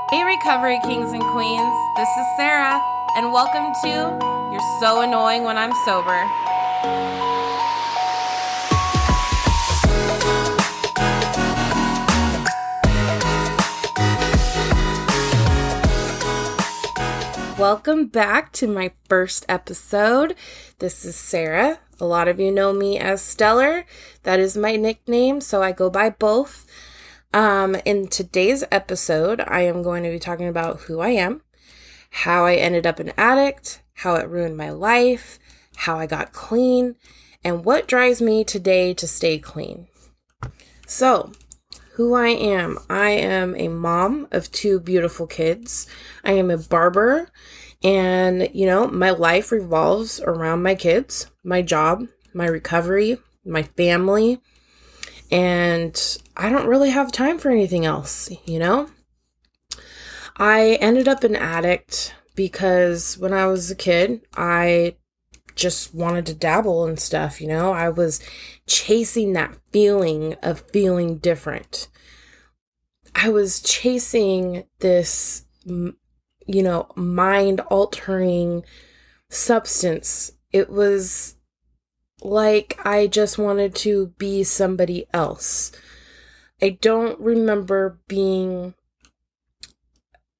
Hey, recovery kings and queens. This is Sarah, and welcome to You're So Annoying When I'm Sober. Welcome back to my first episode. This is Sarah. A lot of you know me as Stellar. That is my nickname, so I go by both. In today's episode, I am going to be talking about who I am, how I ended up an addict, how it ruined my life, how I got clean, and what drives me today to stay clean. So, who I am a mom of two beautiful kids. I am a barber, and my life revolves around my kids, my job, my recovery, my family, and I don't really have time for anything else, I ended up an addict because when I was a kid, I just wanted to dabble in stuff, I was chasing that feeling of feeling different. I was chasing this, mind-altering substance. It was like I just wanted to be somebody else. I don't remember being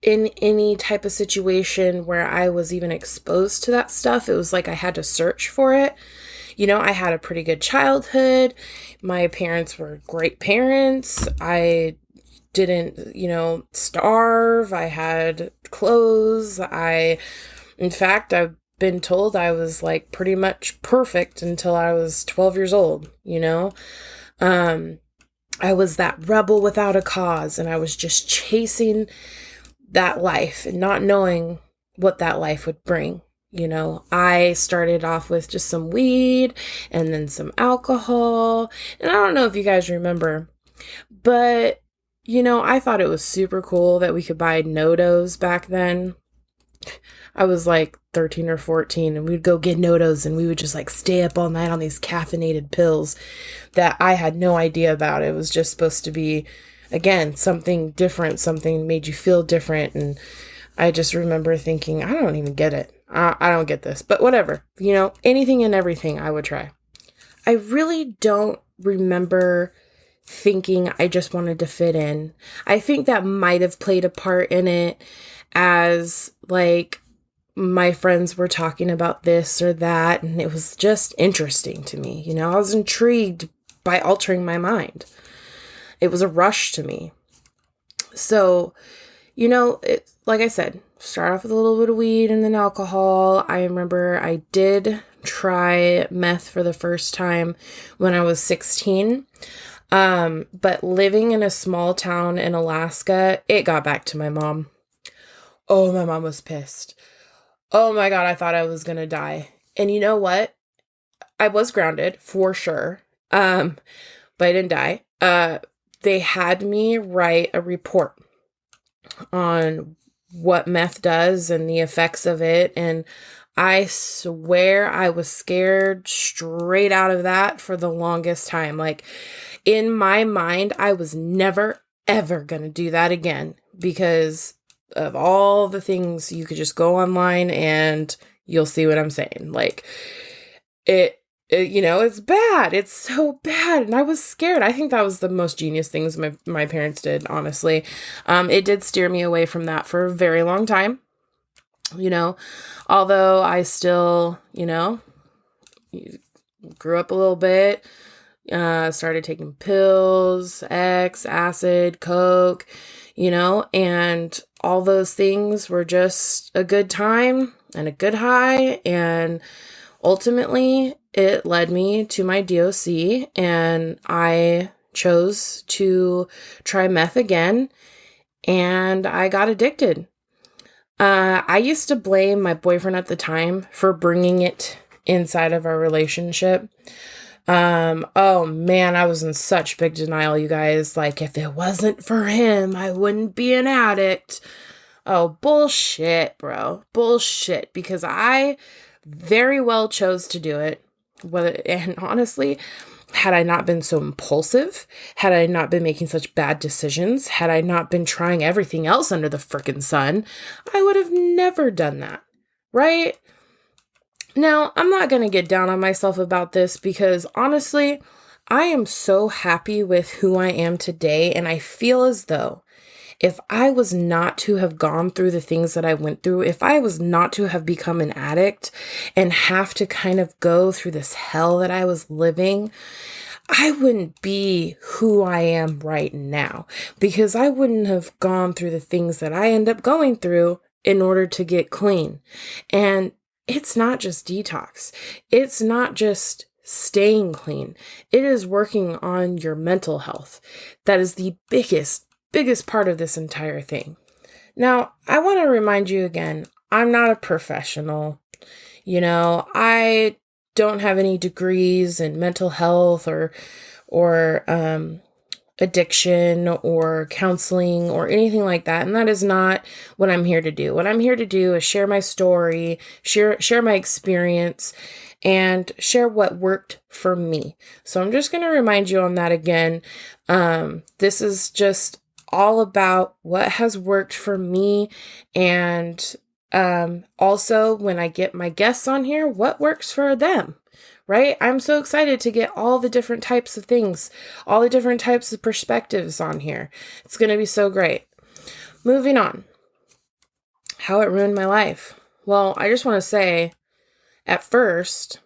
in any type of situation where I was even exposed to that stuff. It was like I had to search for it. I had a pretty good childhood. My parents were great parents. I didn't, starve. I had clothes. In fact, I've been told I was like pretty much perfect until I was 12 years old, I was that rebel without a cause, and I was just chasing that life and not knowing what that life would bring. I started off with just some weed and then some alcohol. And I don't know if you guys remember, but, I thought it was super cool that we could buy NoDoz back then. I was like 13 or 14 and we'd go get NoDoz and we would just like stay up all night on these caffeinated pills that I had no idea about. It was just supposed to be, again, something different, something made you feel different. And I just remember thinking, I don't even get it. I don't get this, but whatever, anything and everything I would try. I really don't remember thinking I just wanted to fit in. I think that might have played a part in it, as like my friends were talking about this or that, and it was just interesting to me. I was intrigued by altering my mind. It was a rush to me. So, like I said, start off with a little bit of weed and then alcohol. I remember I did try meth for the first time when I was 16. But living in a small town in Alaska, it got back to my mom. Oh, my mom was pissed. Oh my God, I thought I was gonna die. And you know what? I was grounded for sure. But I didn't die. They had me write a report on what meth does and the effects of it. And I swear I was scared straight out of that for the longest time. Like, in my mind, I was never, ever gonna do that again because of all the things. You could just go online and you'll see what I'm saying. Like, it's bad. It's so bad. And I was scared. I think that was the most genius things my parents did, honestly. It did steer me away from that for a very long time. Although I still, grew up a little bit, started taking pills, X, acid, Coke, and all those things were just a good time and a good high. And ultimately, it led me to my DOC, and I chose to try meth again, and I got addicted. I used to blame my boyfriend at the time for bringing it inside of our relationship. Oh man, I was in such big denial, you guys. Like, if it wasn't for him, I wouldn't be an addict. Oh, bullshit, bro. Bullshit. Because I very well chose to do it. And honestly, Had I not been so impulsive, had I not been making such bad decisions, had I not been trying everything else under the frickin' sun, I would have never done that, right? Now, I'm not going to get down on myself about this because honestly, I am so happy with who I am today, and I feel as though if I was not to have gone through the things that I went through, if I was not to have become an addict and have to kind of go through this hell that I was living, I wouldn't be who I am right now, because I wouldn't have gone through the things that I end up going through in order to get clean. And it's not just detox. It's not just staying clean. It is working on your mental health. That is the biggest part of this entire thing. Now, I want to remind you again, I'm not a professional. I don't have any degrees in mental health or addiction or counseling or anything like that. And that is not what I'm here to do. What I'm here to do is share my story, share my experience, and share what worked for me. So I'm just going to remind you on that again. This is just all about what has worked for me, and also when I get my guests on here, what works for them, right? I'm so excited to get all the different types of things, all the different types of perspectives on here. It's going to be so great. Moving on. How it ruined my life. Well, I just want to say, at first,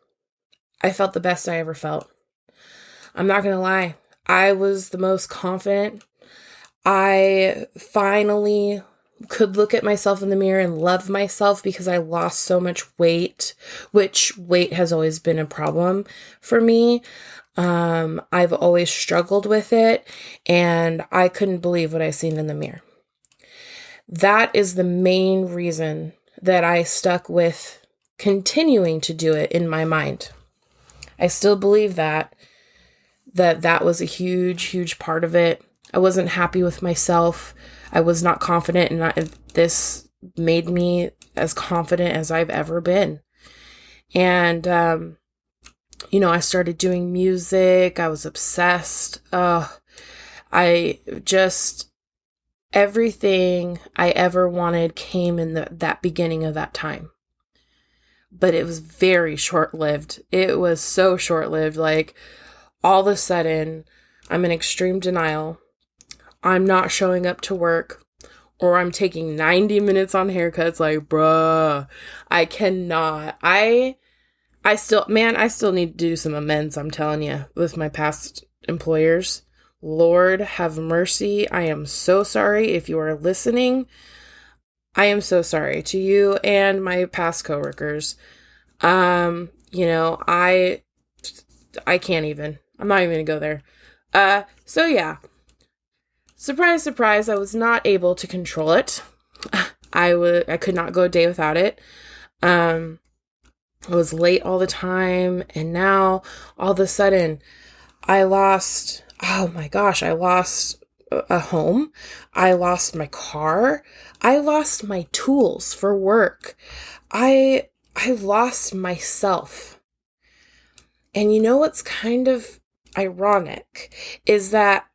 I felt the best I ever felt. I'm not going to lie. I was the most confident. I finally could look at myself in the mirror and love myself because I lost so much weight, which weight has always been a problem for me. I've always struggled with it, and I couldn't believe what I seen in the mirror. That is the main reason that I stuck with continuing to do it in my mind. I still believe that was a huge part of it. I wasn't happy with myself. I was not confident, and this made me as confident as I've ever been. And, I started doing music. I was obsessed. Everything I ever wanted came in that beginning of that time. But it was very short-lived. It was so short-lived. Like, all of a sudden, I'm in extreme denial. I'm not showing up to work, or I'm taking 90 minutes on haircuts. Like, bruh, I cannot. I still need to do some amends, I'm telling you, with my past employers. Lord have mercy. I am so sorry if you are listening. I am so sorry to you and my past coworkers. I can't even. I'm not even gonna go there. So yeah. Surprise, surprise, I was not able to control it. I could not go a day without it. I was late all the time, and now all of a sudden I lost a home. I lost my car. I lost my tools for work. I lost myself. And you know what's kind of ironic is that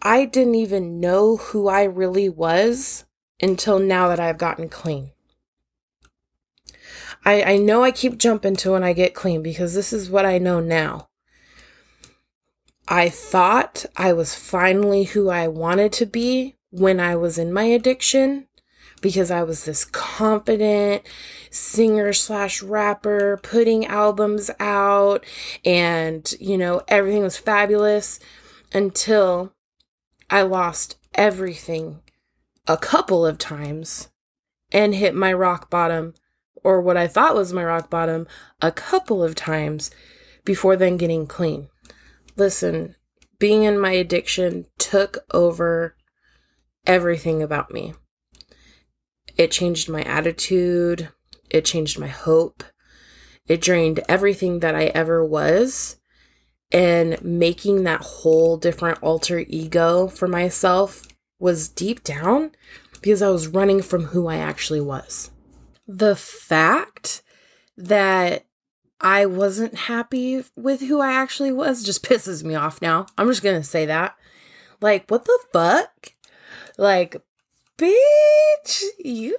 I didn't even know who I really was until now that I've gotten clean. I know I keep jumping to when I get clean because this is what I know now. I thought I was finally who I wanted to be when I was in my addiction, because I was this confident singer/rapper putting albums out, and, everything was fabulous until I lost everything a couple of times and hit my rock bottom, or what I thought was my rock bottom, a couple of times before then getting clean. Listen, being in my addiction took over everything about me. It changed my attitude. It changed my hope. It drained everything that I ever was. And making that whole different alter ego for myself was deep down because I was running from who I actually was. The fact that I wasn't happy with who I actually was. Just pisses me off now. I'm just going to say that. Like, what the fuck? Like, bitch, you,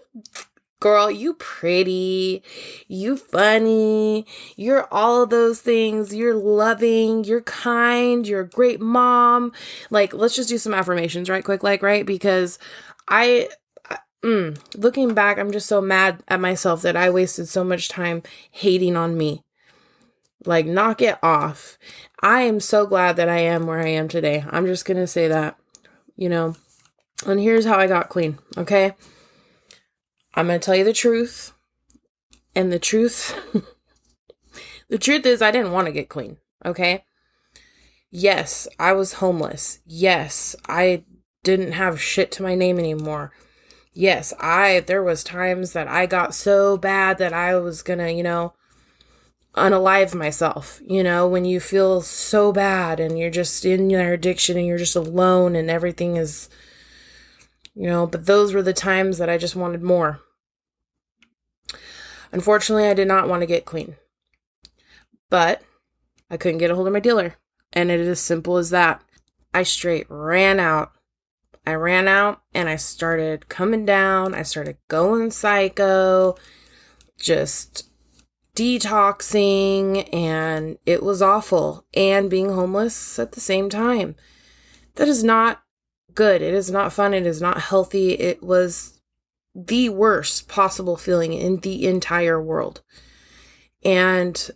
girl, you pretty, you funny, you're all of those things. You're loving, you're kind, you're a great mom. Like, let's just do some affirmations right quick, like, right? Because looking back, I'm just so mad at myself that I wasted so much time hating on me. Like, knock it off. I am so glad that I am where I am today. I'm just going to say that, and here's how I got clean. Okay. I'm going to tell you the truth. And the truth is I didn't want to get clean. Okay. Yes, I was homeless. Yes, I didn't have shit to my name anymore. Yes, there was times that I got so bad that I was gonna, unalive myself, when you feel so bad and you're just in your addiction and you're just alone and everything is, but those were the times that I just wanted more. Unfortunately, I did not want to get clean, but I couldn't get a hold of my dealer. And it is as simple as that. I straight ran out. I ran out and I started coming down. I started going psycho, just detoxing, and it was awful. And being homeless at the same time. That is not good. It is not fun. It is not healthy. It was the worst possible feeling in the entire world. And,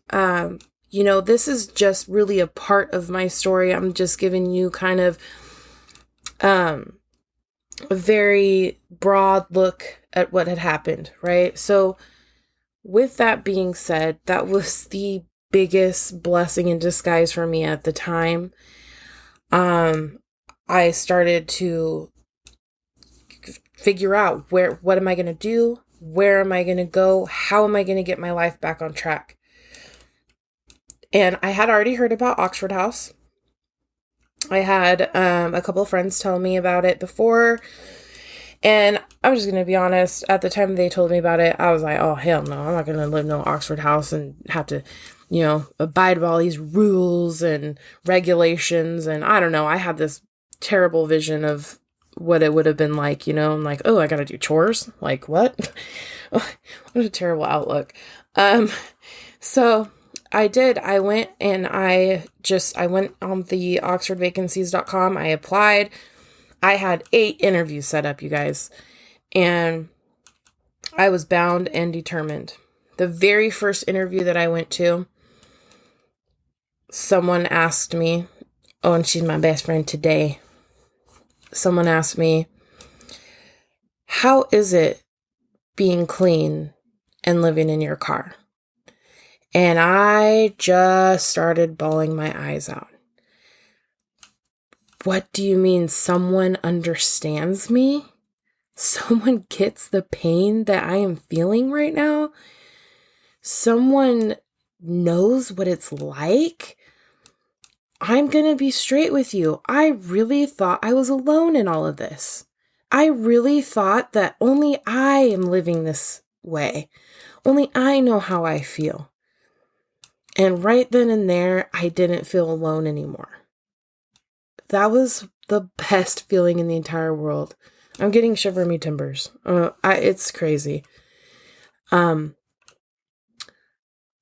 this is just really a part of my story. I'm just giving you kind of a very broad look at what had happened, right? So with that being said, that was the biggest blessing in disguise for me at the time. I started to figure out what am I going to do? Where am I going to go? How am I going to get my life back on track? And I had already heard about Oxford House. I had a couple of friends tell me about it before. And I'm just going to be honest, at the time they told me about it, I was like, oh, hell no, I'm not going to live no Oxford House and have to, abide by all these rules and regulations. And I don't know, I had this terrible vision of what it would have been like, I'm like, oh, I got to do chores. Like, what? What a terrible outlook. So I did. I went and I went on the oxfordvacancies.com. I applied. I had 8 interviews set up, you guys, and I was bound and determined. The very first interview that I went to, someone asked me, oh, and she's my best friend today. Someone asked me, how is it being clean and living in your car? And I just started bawling my eyes out. What do you mean someone understands me? Someone gets the pain that I am feeling right now? Someone knows what it's like? I'm going to be straight with you. I really thought I was alone in all of this. I really thought that only I am living this way. Only I know how I feel. And right then and there, I didn't feel alone anymore. That was the best feeling in the entire world. I'm getting shiver me timbers. It's crazy. I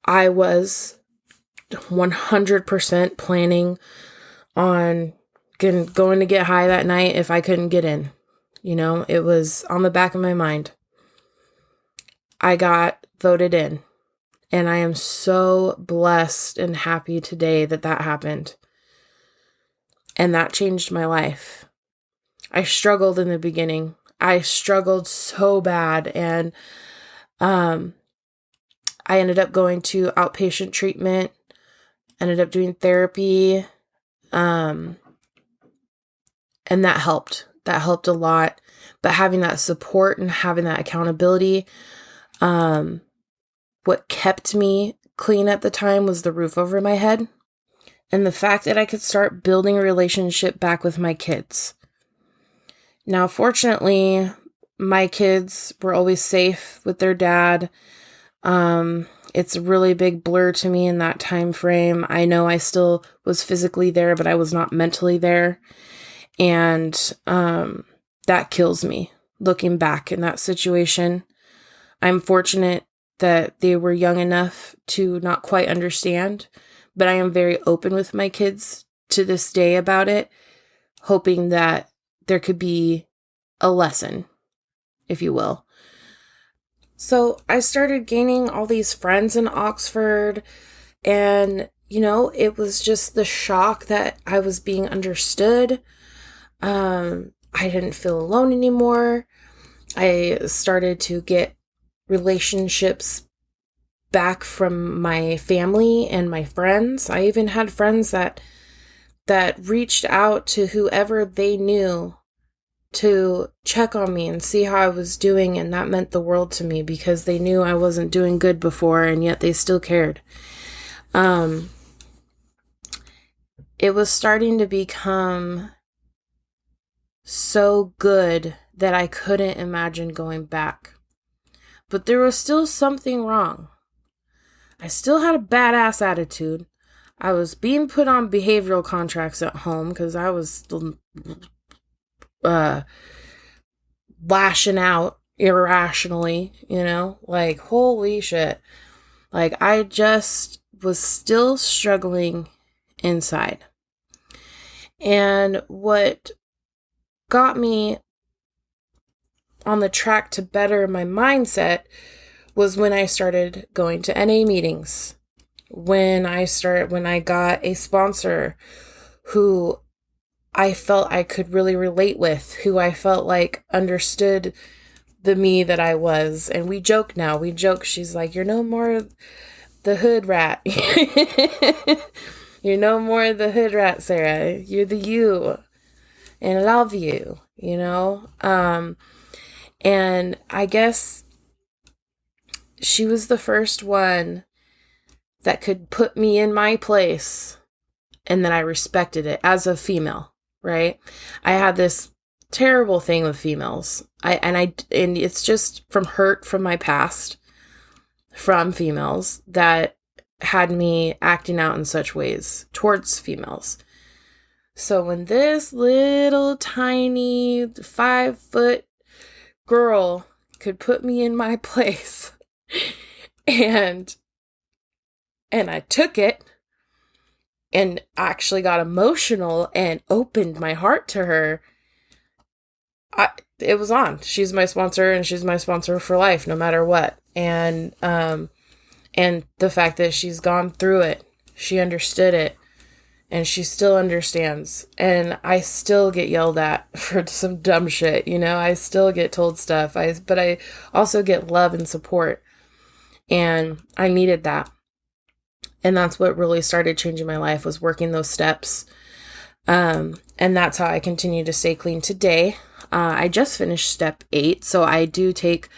was 100% planning on going to get high that night if I couldn't get in. It was on the back of my mind. I got voted in, and I am so blessed and happy today that happened. And that changed my life. I struggled in the beginning. I struggled so bad, and I ended up going to outpatient treatment, ended up doing therapy, and that helped. That helped a lot. But having that support and having that accountability, what kept me clean at the time was the roof over my head and the fact that I could start building a relationship back with my kids. Now, fortunately, my kids were always safe with their dad. It's a really big blur to me in that time frame. I know I still was physically there, but I was not mentally there. And that kills me looking back in that situation. I'm fortunate that they were young enough to not quite understand, but I am very open with my kids to this day about it, hoping that there could be a lesson, if you will. So I started gaining all these friends in Oxford, and, it was just the shock that I was being understood. I didn't feel alone anymore. I started to get relationships back from my family and my friends. I even had friends that reached out to whoever they knew to check on me and see how I was doing, and that meant the world to me because they knew I wasn't doing good before, and yet they still cared. It was starting to become so good that I couldn't imagine going back. But there was still something wrong. I still had a badass attitude. I was being put on behavioral contracts at home because I was lashing out irrationally, like, holy shit. Like, I just was still struggling inside. And what got me on the track to better my mindset was when I started going to NA meetings. When I got a sponsor who I felt I could really relate with, who I felt like understood the me that I was. And we joke now. She's like, "You're no more the hood rat." "You're no more the hood rat, Sarah. You're the you. And I love you," And I guess she was the first one that could put me in my place, and then I respected it as a female, right? I had this terrible thing with females. And it's just from hurt from my past, from females, that had me acting out in such ways towards females. So when this little tiny 5-foot girl could put me in my place, and I took it and actually got emotional and opened my heart to her, it was on. She's my sponsor, and she's my sponsor for life, no matter what. And the fact that she's gone through it, she understood it, and she still understands. And I still get yelled at for some dumb shit, I still get told stuff. But I also get love and support. And I needed that. And that's what really started changing my life, was working those steps. And that's how I continue to stay clean today. I just finished step 8, so I do take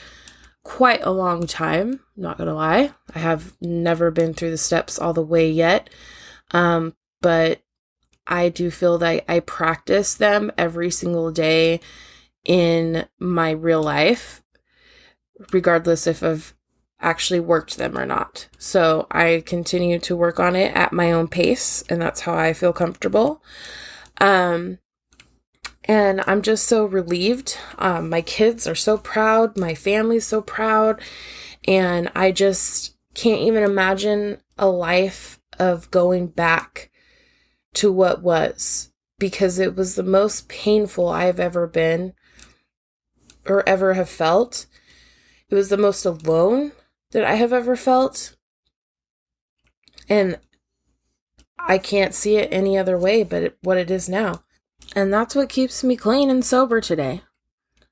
quite a long time, not gonna lie. I have never been through the steps all the way yet. But I do feel that I practice them every single day in my real life, regardless if I've actually worked them or not. So I continue to work on it at my own pace, and that's how I feel comfortable. And I'm just so relieved. My kids are so proud. My family's so proud. And I just can't even imagine a life of going back to what was, because it was the most painful I've ever been or ever have felt. It was the most alone that I have ever felt. And I can't see it any other way but what it is now. And that's what keeps me clean and sober today.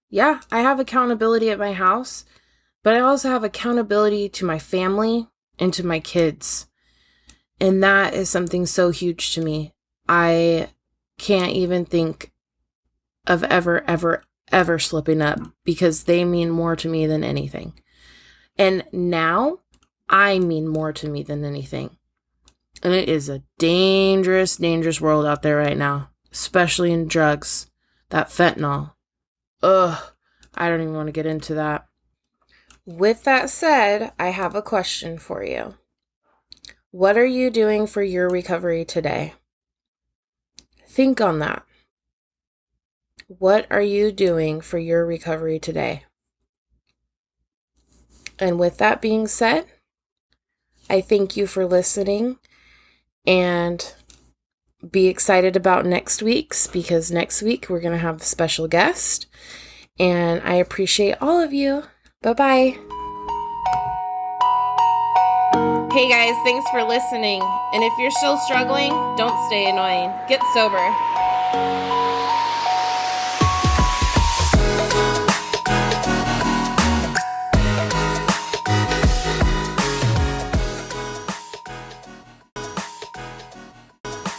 Yeah, I have accountability at my house, but I also have accountability to my family and to my kids. And that is something so huge to me. I can't even think of ever slipping up, because they mean more to me than anything. And now I mean more to me than anything. And it is a dangerous, dangerous world out there right now, especially in drugs. That fentanyl. Ugh, I don't even want to get into that. With that said, I have a question for you. What are you doing for your recovery today? Think on that. What are you doing for your recovery today? And with that being said, I thank you for listening, and be excited about next week's, because next week we're going to have a special guest, and I appreciate all of you. Bye-bye. Hey guys, thanks for listening. And if you're still struggling, don't stay annoying. Get sober.